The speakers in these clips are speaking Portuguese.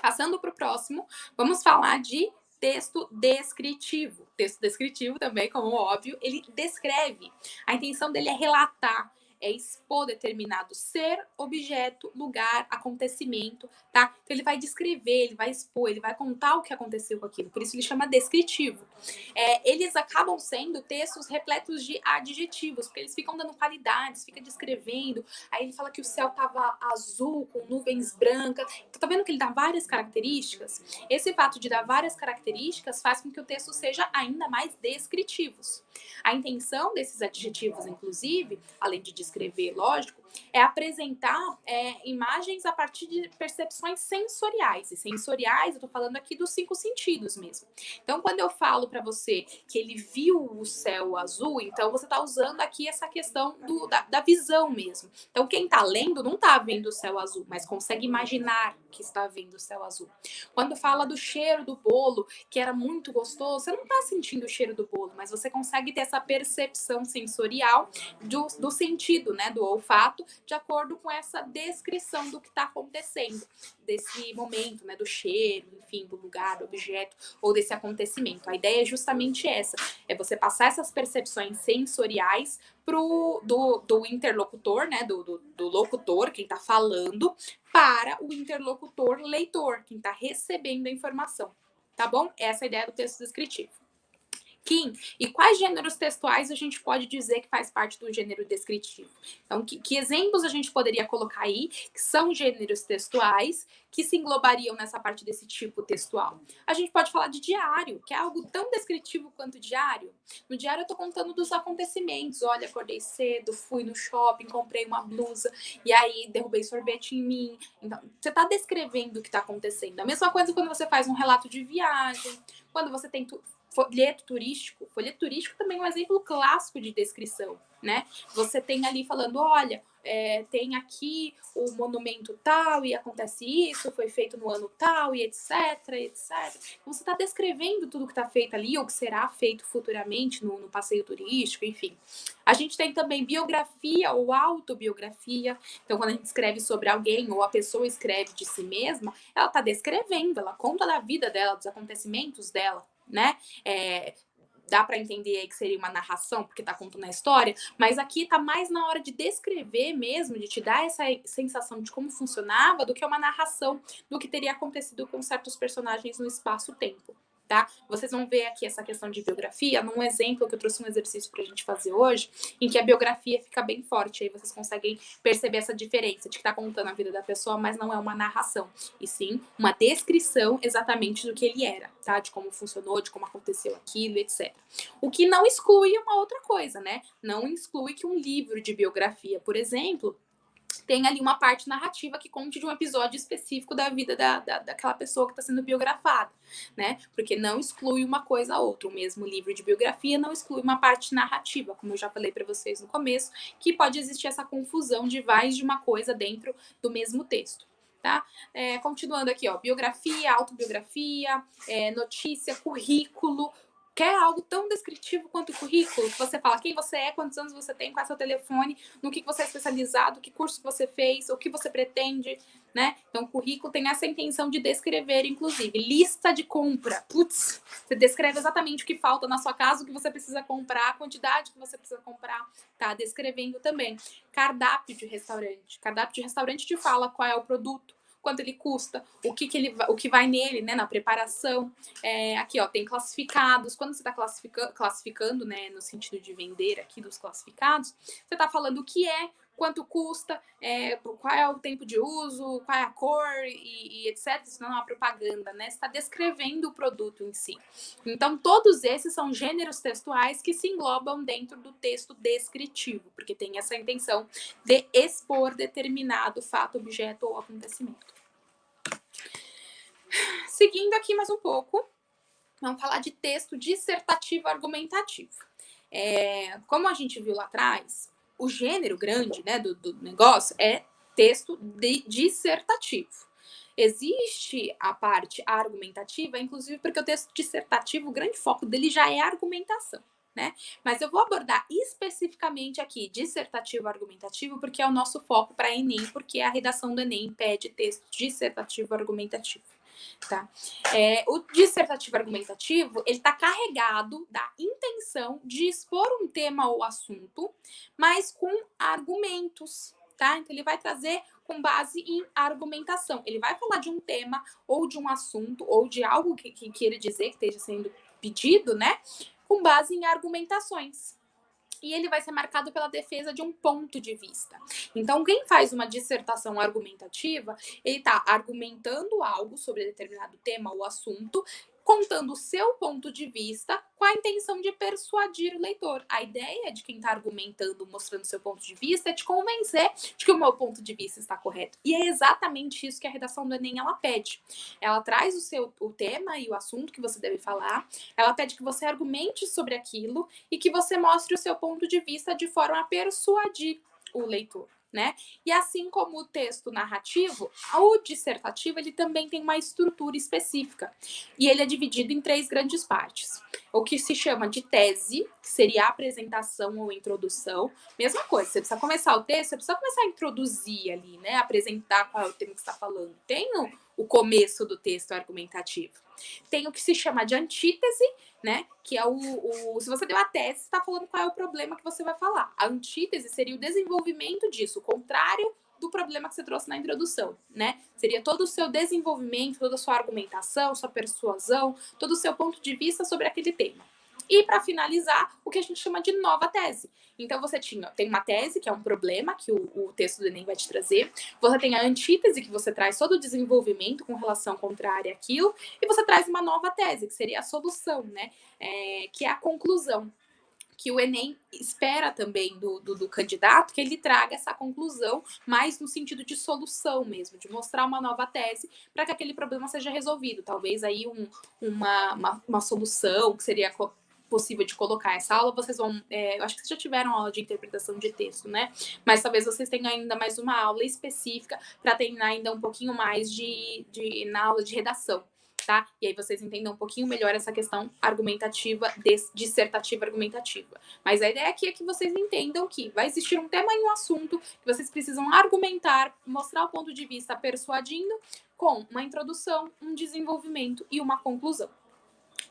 Passando para o próximo, vamos falar de texto descritivo. Texto descritivo também, como óbvio, ele descreve. A intenção dele é relatar, é expor determinado ser, objeto, lugar, acontecimento, tá? Então ele vai descrever, ele vai expor, ele vai contar o que aconteceu com aquilo. Por isso ele chama descritivo. Eles acabam sendo textos repletos de adjetivos, porque eles ficam dando qualidades, fica descrevendo. Aí ele fala que o céu estava azul, com nuvens brancas. Então, tá vendo que ele dá várias características? Esse fato de dar várias características faz com que o texto seja ainda mais descritivos. A intenção desses adjetivos, inclusive, além de descrever, lógico, é apresentar imagens a partir de percepções sensoriais. E sensoriais, eu tô falando aqui dos 5 sentidos mesmo. Então, quando eu falo para você que ele viu o céu azul, então você tá usando aqui essa questão da visão mesmo. Então, quem tá lendo não tá vendo o céu azul, mas consegue imaginar que está vendo o céu azul. Quando fala do cheiro do bolo, que era muito gostoso, você não tá sentindo o cheiro do bolo, mas você consegue ter essa percepção sensorial do sentido, né, do olfato, de acordo com essa descrição do que está acontecendo, desse momento, né, do cheiro, enfim, do lugar, do objeto ou desse acontecimento. A ideia é justamente essa, é você passar essas percepções sensoriais do interlocutor, né, do locutor, quem está falando, para o interlocutor leitor, quem está recebendo a informação. Tá bom? Essa é a ideia do texto descritivo. Kim, e quais gêneros textuais a gente pode dizer que faz parte do gênero descritivo? Então, que exemplos a gente poderia colocar aí, que são gêneros textuais, que se englobariam nessa parte desse tipo textual? A gente pode falar de diário, que é algo tão descritivo quanto diário. No diário eu tô contando dos acontecimentos. Olha, acordei cedo, fui no shopping, comprei uma blusa, e aí derrubei sorvete em mim. Então, você tá descrevendo o que tá acontecendo. A mesma coisa quando você faz um relato de viagem, quando você tem folheto turístico. Folheto turístico também é um exemplo clássico de descrição, né? Você tem ali falando, olha, tem aqui o monumento tal e acontece isso, foi feito no ano tal e etc, etc. Então você está descrevendo tudo que está feito ali ou que será feito futuramente no passeio turístico, enfim. A gente tem também biografia ou autobiografia. Então, quando a gente escreve sobre alguém ou a pessoa escreve de si mesma, ela está descrevendo, ela conta da vida dela, dos acontecimentos dela, né? Dá para entender aí que seria uma narração, porque tá contando a história, mas aqui tá mais na hora de descrever mesmo, de te dar essa sensação de como funcionava, do que uma narração do que teria acontecido com certos personagens no espaço-tempo. Tá? Vocês vão ver aqui essa questão de biografia, num exemplo que eu trouxe um exercício pra gente fazer hoje, em que a biografia fica bem forte, aí vocês conseguem perceber essa diferença de que tá contando a vida da pessoa, mas não é uma narração, e sim uma descrição exatamente do que ele era, tá? De como funcionou, de como aconteceu aquilo, etc. O que não exclui uma outra coisa, né? Não exclui que um livro de biografia, por exemplo, tem ali uma parte narrativa que conte de um episódio específico da vida daquela pessoa que está sendo biografada, né? Porque não exclui uma coisa a outra. O mesmo livro de biografia não exclui uma parte narrativa, como eu já falei para vocês no começo, que pode existir essa confusão de mais de uma coisa dentro do mesmo texto. Tá? Continuando aqui, ó, biografia, autobiografia, notícia, currículo. Quer algo tão descritivo quanto o currículo? Que você fala quem você é, quantos anos você tem, qual é seu telefone, no que você é especializado, que curso você fez, o que você pretende, né? Então, o currículo tem essa intenção de descrever, inclusive. Lista de compra. Putz, você descreve exatamente o que falta na sua casa, o que você precisa comprar, a quantidade que você precisa comprar. Tá descrevendo também. Cardápio de restaurante. Cardápio de restaurante te fala qual é o produto, quanto ele custa, o que vai nele, né, na preparação. Aqui, ó, tem classificados. Quando você está classificando, né, no sentido de vender aqui dos classificados, você está falando o que é, quanto custa, qual é o tempo de uso, qual é a cor e etc. Isso não é uma propaganda, né? Você está descrevendo o produto em si. Então, todos esses são gêneros textuais que se englobam dentro do texto descritivo, porque tem essa intenção de expor determinado fato, objeto ou acontecimento. Seguindo aqui mais um pouco, vamos falar de texto dissertativo argumentativo. Como a gente viu lá atrás, o gênero grande, né, do negócio é texto dissertativo. Existe a parte argumentativa, inclusive porque o texto dissertativo, o grande foco dele já é a argumentação. né? Mas eu vou abordar especificamente aqui dissertativo argumentativo, porque é o nosso foco para Enem, porque a redação do Enem pede texto dissertativo argumentativo. Tá? O dissertativo argumentativo, ele está carregado da intenção de expor um tema ou assunto, mas com argumentos, tá? Então, ele vai trazer com base em argumentação. Ele vai falar de um tema ou de um assunto ou de algo que queira dizer, que esteja sendo pedido, né? Com base em argumentações. E ele vai ser marcado pela defesa de um ponto de vista. Então, quem faz uma dissertação argumentativa, ele está argumentando algo sobre determinado tema ou assunto, contando o seu ponto de vista com a intenção de persuadir o leitor. A ideia de quem está argumentando, mostrando seu ponto de vista, é te convencer de que o meu ponto de vista está correto. E é exatamente isso que a redação do Enem ela pede. Ela traz o tema e o assunto que você deve falar, ela pede que você argumente sobre aquilo e que você mostre o seu ponto de vista de forma a persuadir o leitor, né? E assim como o texto narrativo, o dissertativo ele também tem uma estrutura específica. E ele é dividido em 3 grandes partes. O que se chama de tese, que seria a apresentação ou introdução. Mesma coisa, você precisa começar o texto, você precisa começar a introduzir ali, né? Apresentar qual é o tema que você está falando. Tem o começo do texto argumentativo. Tem o que se chama de antítese, né? Que é se você deu a tese, você está falando qual é o problema que você vai falar. A antítese seria o desenvolvimento disso, o contrário do problema que você trouxe na introdução, né? Seria todo o seu desenvolvimento, toda a sua argumentação, sua persuasão, todo o seu ponto de vista sobre aquele tema. E para finalizar, o que a gente chama de nova tese. Então você tem uma tese, que é um problema que o texto do Enem vai te trazer. Você tem a antítese, que você traz todo o desenvolvimento com relação contrária àquilo. E você traz uma nova tese, que seria a solução, né? Que é a conclusão. Que o Enem espera também do candidato que ele traga essa conclusão, mais no sentido de solução mesmo, de mostrar uma nova tese para que aquele problema seja resolvido. Talvez aí uma solução que seria possível de colocar essa aula, vocês vão. Eu acho que vocês já tiveram aula de interpretação de texto, né? Mas talvez vocês tenham ainda mais uma aula específica para treinar ainda um pouquinho mais na aula de redação. Tá? E aí vocês entendam um pouquinho melhor essa questão argumentativa, dissertativa argumentativa. Mas a ideia aqui é que vocês entendam que vai existir um tema e um assunto que vocês precisam argumentar, mostrar o ponto de vista persuadindo com uma introdução, um desenvolvimento e uma conclusão.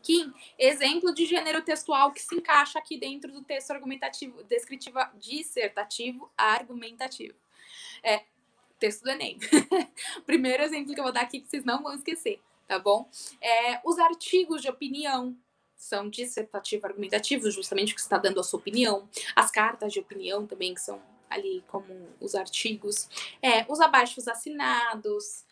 Kim, exemplo de gênero textual que se encaixa aqui dentro do texto argumentativo, descritivo, dissertativo, argumentativo. Texto do Enem. Primeiro exemplo que eu vou dar aqui que vocês não vão esquecer, tá bom? Os artigos de opinião são dissertativo argumentativos, justamente porque você está dando a sua opinião. As cartas de opinião também, que são ali como os artigos. Os abaixos assinados,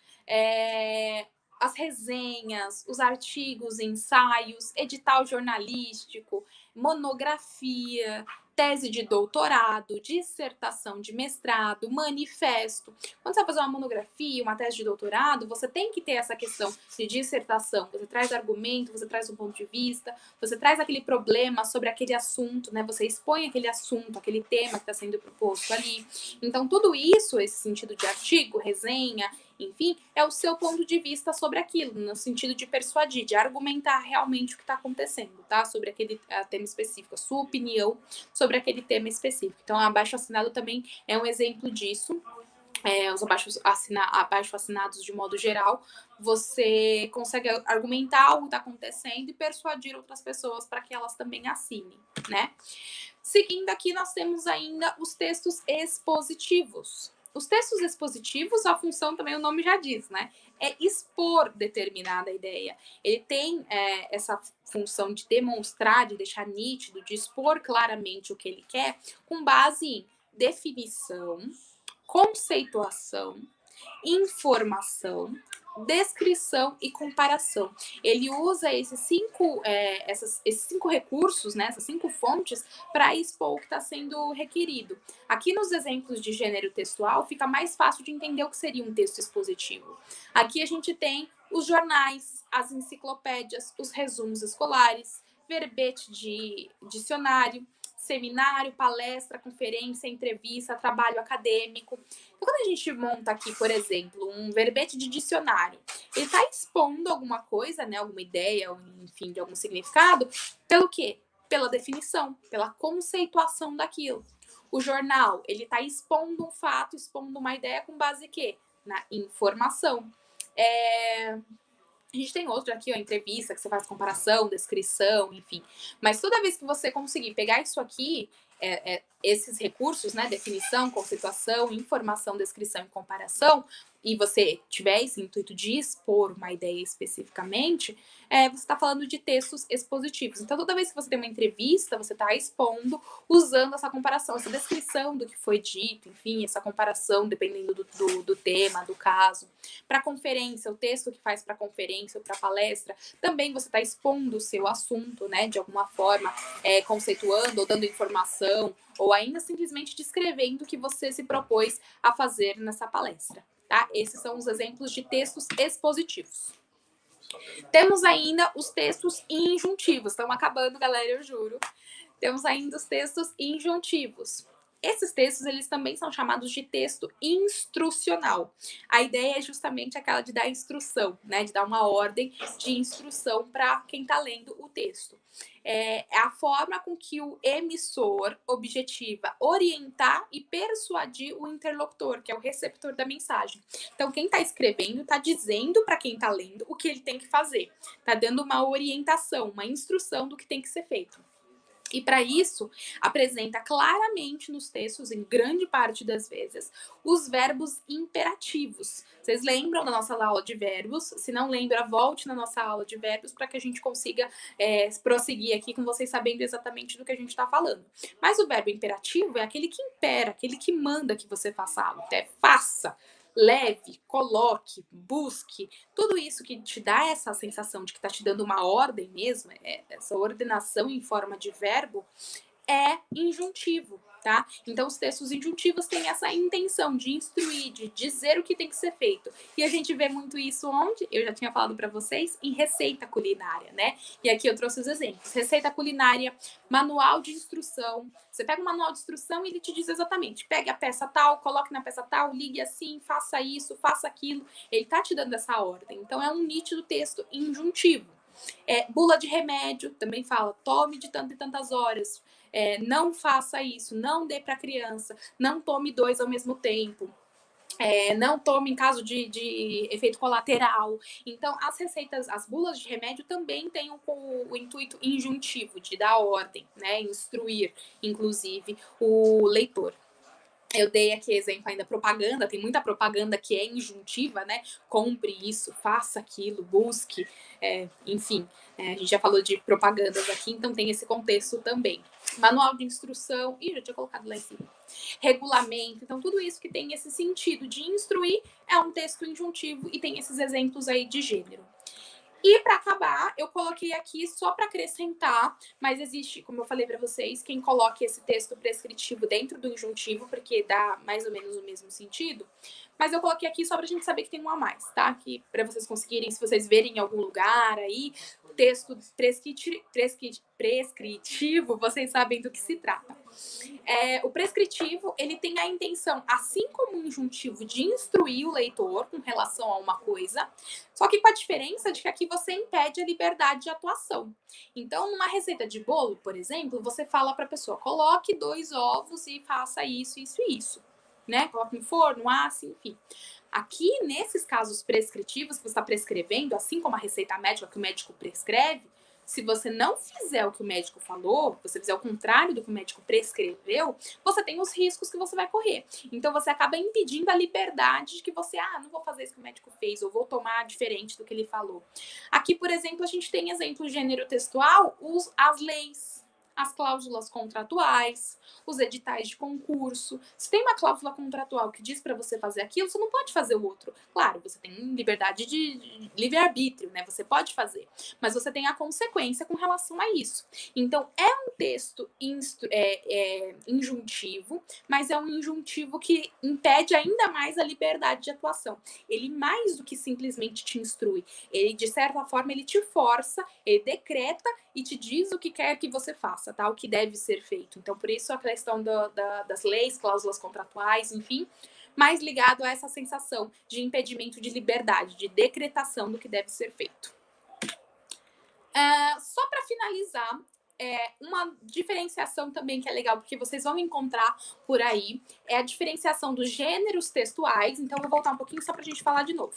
as resenhas, os artigos, ensaios, edital jornalístico, monografia, tese de doutorado, dissertação de mestrado, manifesto. Quando você vai fazer uma monografia, uma tese de doutorado, você tem que ter essa questão de dissertação. Você traz argumento, você traz um ponto de vista, você traz aquele problema sobre aquele assunto, né? Você expõe aquele assunto, aquele tema que está sendo proposto ali. Então, tudo isso, esse sentido de artigo, resenha, enfim, é o seu ponto de vista sobre aquilo, no sentido de persuadir, de argumentar realmente o que está acontecendo, tá? Sobre aquele tema específico, a sua opinião sobre aquele tema específico. Então, abaixo assinado também é um exemplo disso. Os abaixo assinados de modo geral, você consegue argumentar o que está acontecendo e persuadir outras pessoas para que elas também assinem, né? Seguindo aqui, nós temos ainda os textos expositivos. Os textos expositivos, a função também o nome já diz, né? É expor determinada ideia. Ele tem essa função de demonstrar, de deixar nítido, de expor claramente o que ele quer, com base em definição, conceituação, informação, descrição e comparação. Ele usa esses cinco recursos, né, essas 5 fontes, para expor o que está sendo requerido. Aqui nos exemplos de gênero textual, fica mais fácil de entender o que seria um texto expositivo. Aqui a gente tem os jornais, as enciclopédias, os resumos escolares, verbete de dicionário, seminário, palestra, conferência, entrevista, trabalho acadêmico. Então, quando a gente monta aqui, por exemplo, um verbete de dicionário, ele está expondo alguma coisa, né, alguma ideia, enfim, de algum significado, pelo quê? Pela definição, pela conceituação daquilo. O jornal, ele está expondo um fato, expondo uma ideia com base em quê? Na informação. A gente tem outro aqui, ó, entrevista, que você faz comparação, descrição, enfim. Mas toda vez que você conseguir pegar isso aqui, esses recursos, né, definição, conceituação, informação, descrição e comparação, e você tiver esse intuito de expor uma ideia especificamente, você está falando de textos expositivos. Então, toda vez que você tem uma entrevista, você está expondo, usando essa comparação, essa descrição do que foi dito, enfim, essa comparação, dependendo do tema, do caso. Para conferência, o texto que faz para conferência ou para palestra, também você está expondo o seu assunto, né, de alguma forma, conceituando ou dando informação, ou ainda simplesmente descrevendo o que você se propôs a fazer nessa palestra. Tá? Esses são os exemplos de textos expositivos. Temos ainda os textos injuntivos. Estão acabando, galera, eu juro. Temos ainda os textos injuntivos. Esses textos, eles também são chamados de texto instrucional. A ideia é justamente aquela de dar instrução, né? De dar uma ordem de instrução para quem está lendo o texto. É a forma com que o emissor objetiva orientar e persuadir o interlocutor, que é o receptor da mensagem. Então, quem está escrevendo está dizendo para quem está lendo o que ele tem que fazer. Está dando uma orientação, uma instrução do que tem que ser feito. E para isso, apresenta claramente nos textos, em grande parte das vezes, os verbos imperativos. Vocês lembram da nossa aula de verbos? Se não lembra, volte na nossa aula de verbos para que a gente consiga prosseguir aqui com vocês sabendo exatamente do que a gente está falando. Mas o verbo imperativo é aquele que impera, aquele que manda que você faça algo. Então, faça, leve, coloque, busque, tudo isso que te dá essa sensação de que está te dando uma ordem mesmo, essa ordenação em forma de verbo, é injuntivo, tá? Então, os textos injuntivos têm essa intenção de instruir, de dizer o que tem que ser feito. E a gente vê muito isso onde? Eu já tinha falado para vocês, em receita culinária, né? E aqui eu trouxe os exemplos. Receita culinária, manual de instrução. Você pega o manual de instrução e ele te diz exatamente, pegue a peça tal, coloque na peça tal, ligue assim, faça isso, faça aquilo. Ele tá te dando essa ordem. Então, é um nítido texto injuntivo. Bula de remédio, também fala, tome de tantas e tantas horas. Não faça isso, não dê para criança, não tome 2 ao mesmo tempo. Não tome em caso de efeito colateral. Então, as receitas, as bulas de remédio também têm o intuito injuntivo de dar ordem, né? Instruir, inclusive, o leitor. Eu dei aqui exemplo ainda propaganda, tem muita propaganda que é injuntiva, né? Compre isso, faça aquilo, busque, enfim. A gente já falou de propagandas aqui, então tem esse contexto também. Manual de instrução, já tinha colocado lá em cima. Regulamento, então tudo isso que tem esse sentido de instruir é um texto injuntivo e tem esses exemplos aí de gênero. E para acabar, eu coloquei aqui só para acrescentar, mas existe, como eu falei para vocês, quem coloque esse texto prescritivo dentro do injuntivo, porque dá mais ou menos o mesmo sentido. Mas eu coloquei aqui só para a gente saber que tem um a mais, tá? Que para vocês conseguirem, se vocês verem em algum lugar aí, o texto prescritivo, vocês sabem do que se trata. O prescritivo, ele tem a intenção, assim como o injuntivo, de instruir o leitor com relação a uma coisa, só que com a diferença de que aqui você impede a liberdade de atuação. Então, numa receita de bolo, por exemplo, você fala para a pessoa, coloque 2 ovos e faça isso, isso e isso. Né? Coloque no forno, assim, enfim. Aqui, nesses casos prescritivos que você está prescrevendo, assim como a receita médica que o médico prescreve, se você não fizer o que o médico falou, você fizer o contrário do que o médico prescreveu, você tem os riscos que você vai correr. Então, você acaba impedindo a liberdade de que você, não vou fazer isso que o médico fez, ou vou tomar diferente do que ele falou. Aqui, por exemplo, a gente tem exemplo de gênero textual, as leis, as cláusulas contratuais, os editais de concurso. Se tem uma cláusula contratual que diz para você fazer aquilo, você não pode fazer o outro. Claro, você tem liberdade de livre-arbítrio, né? Você pode fazer, mas você tem a consequência com relação a isso. Então, é um texto injuntivo, mas é um injuntivo que impede ainda mais a liberdade de atuação. Ele, mais do que simplesmente te instrui, ele, de certa forma, ele te força, ele decreta e te diz o que quer que você faça, tá? O que deve ser feito. Então, por isso a questão das leis, cláusulas contratuais, enfim, mais ligado a essa sensação de impedimento de liberdade, de decretação do que deve ser feito. Só para finalizar, uma diferenciação também que é legal, porque vocês vão encontrar por aí, é a diferenciação dos gêneros textuais. Então, eu vou voltar um pouquinho só para a gente falar de novo.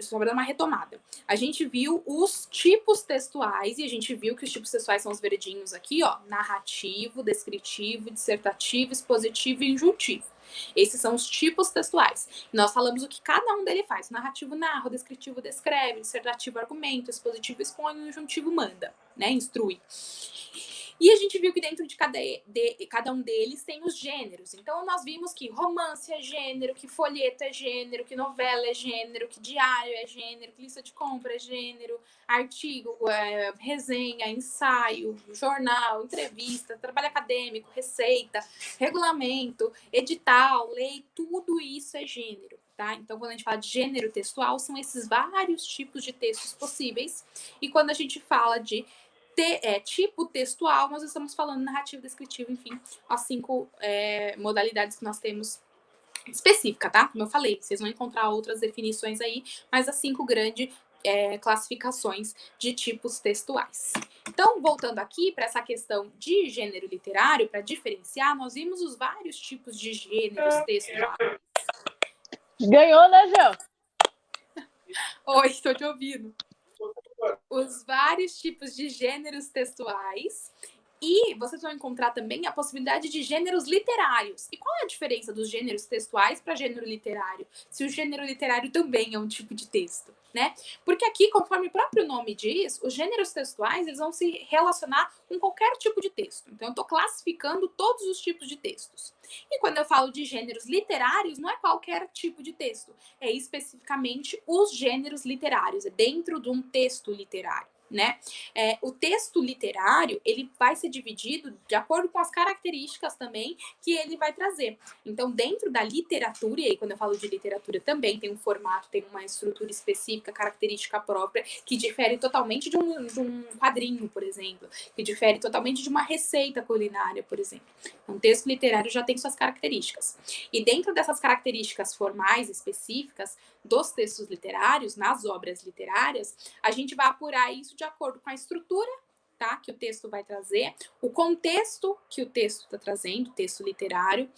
Só para dar uma retomada. A gente viu os tipos textuais e a gente viu que os tipos textuais são os verdinhos aqui, ó: narrativo, descritivo, dissertativo, expositivo e injuntivo. Esses são os tipos textuais. Nós falamos o que cada um dele faz. O narrativo narra, o descritivo descreve, o dissertativo argumenta, o expositivo expõe, o injuntivo manda, né? Instrui. E a gente viu que dentro de cada um deles tem os gêneros. Então, nós vimos que romance é gênero, que folheto é gênero, que novela é gênero, que diário é gênero, que lista de compra é gênero, artigo, resenha, ensaio, jornal, entrevista, trabalho acadêmico, receita, regulamento, edital, lei, tudo isso é gênero. Tá? Então, quando a gente fala de gênero textual, são esses vários tipos de textos possíveis. E quando a gente fala de tipo textual, nós estamos falando narrativo, descritivo, enfim, as 5 modalidades que nós temos específica, tá? Como eu falei, vocês vão encontrar outras definições aí, mas as 5 grandes classificações de tipos textuais. Então, voltando aqui para essa questão de gênero literário, para diferenciar, nós vimos os vários tipos de gêneros textuais. Ganhou, né, Gel? Oi, estou te ouvindo. Os vários tipos de gêneros textuais. E vocês vão encontrar também a possibilidade de gêneros literários. E qual é a diferença dos gêneros textuais para gênero literário? Se o gênero literário também é um tipo de texto, né? Porque aqui, conforme o próprio nome diz, os gêneros textuais eles vão se relacionar com qualquer tipo de texto. Então, eu estou classificando todos os tipos de textos. E quando eu falo de gêneros literários, não é qualquer tipo de texto. É especificamente os gêneros literários. É dentro de um texto literário. Né? O texto literário ele vai ser dividido de acordo com as características também que ele vai trazer. Então, dentro da literatura, e aí quando eu falo de literatura também tem um formato, tem uma estrutura específica, característica própria, que difere totalmente de um quadrinho, por exemplo, que difere totalmente de uma receita culinária, por exemplo. Um texto literário já tem suas características. E dentro dessas características formais específicas dos textos literários, nas obras literárias, a gente vai apurar isso de acordo com a estrutura, tá, que o texto vai trazer, o contexto que o texto está trazendo, o texto literário,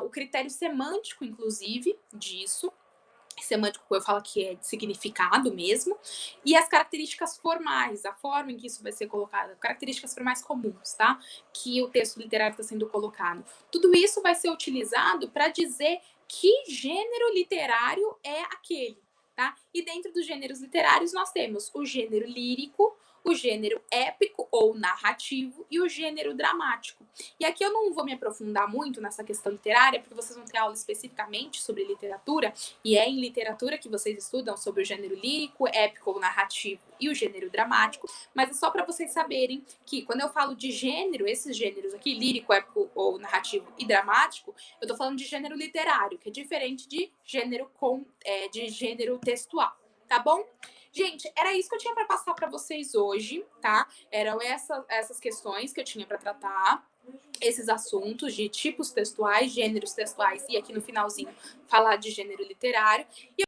o critério semântico, inclusive, disso. Semântico, eu falo que é de significado mesmo, e as características formais, a forma em que isso vai ser colocado, características formais comuns, tá? Que o texto literário está sendo colocado. Tudo isso vai ser utilizado para dizer que gênero literário é aquele, tá? E dentro dos gêneros literários nós temos o gênero lírico, o gênero épico ou narrativo e o gênero dramático. E aqui eu não vou me aprofundar muito nessa questão literária, porque vocês vão ter aula especificamente sobre literatura, e é em literatura que vocês estudam sobre o gênero lírico, épico ou narrativo e o gênero dramático, mas é só para vocês saberem que quando eu falo de gênero, esses gêneros aqui, lírico, épico ou narrativo e dramático, eu tô falando de gênero literário, que é diferente de gênero textual, tá bom? Gente, era isso que eu tinha para passar para vocês hoje, tá? Eram essas questões que eu tinha para tratar, esses assuntos de tipos textuais, gêneros textuais e aqui no finalzinho falar de gênero literário. E